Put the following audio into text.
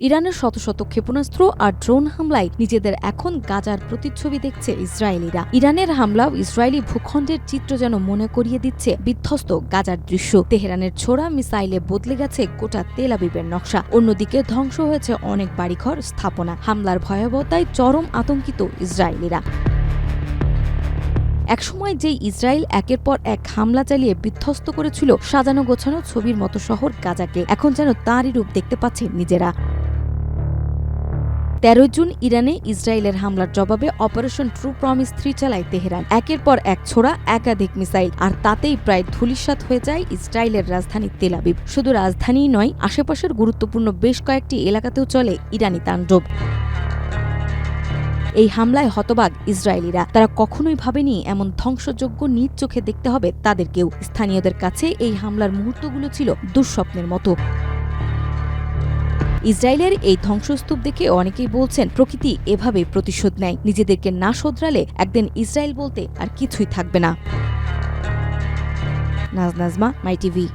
ইরানের শত শত ক্ষেপণাস্ত্র আর ড্রোন হামলায় নিজেদের এখন গাজার প্রতিচ্ছবি দেখছে ইসরায়েলিরা। ইরানের হামলাও ইসরায়েলি ভূখণ্ডের চিত্র যেন মনে করিয়ে দিচ্ছে বিধ্বস্ত গাজার দৃশ্য। তেহরানের ছোড়া মিসাইলে বদলে গেছে গোটা তেল আবিবের নকশা। অন্যদিকে ধ্বংস হয়েছে অনেক বাড়িঘর, স্থাপনা। হামলার ভয়াবহতায় চরম আতঙ্কিত ইসরায়েলিরা। একসময় যেই ইসরায়েল একের পর এক হামলা চালিয়ে বিধ্বস্ত করেছিল সাজানো গোছানো ছবির মতো শহর গাজাকে, এখন যেন তাঁরই রূপ দেখতে পাচ্ছে নিজেরা। ১৩ জুন ইরানে ইসরায়েলের হামলার জবাবে অপারেশন ট্রু প্রমিস 3 চালায় তেহরান। একের পর এক ছোড়া একাধিক মিসাইল, আর তাতেই প্রায় ধূলিসাৎ হয়ে যায় ইসরায়েলের রাজধানী তেল আবিব। শুধু রাজধানীই নয়, আশেপাশের গুরুত্বপূর্ণ বেশ কয়েকটি এলাকাতেও চলে ইরানি তাণ্ডব। এই হামলায় হতবাক ইসরায়েলিরা। তারা কখনোই ভাবেনি এমন ধ্বংসযজ্ঞ নিজ চোখে দেখতে হবে তাদেরকেও। স্থানীয়দের কাছে এই হামলার মুহূর্তগুলো ছিল দুঃস্বপ্নের মতো। ইসরায়েলের এই ধ্বংসস্তূপ দেখে অনেকেই বলছেন, প্রকৃতি এভাবেই প্রতিশোধ নেয়। নিজেদেরকে না শোধরালে একদিন ইসরায়েল বলতে আর কিছুই থাকবে না। নাজমা, মাই টিভি।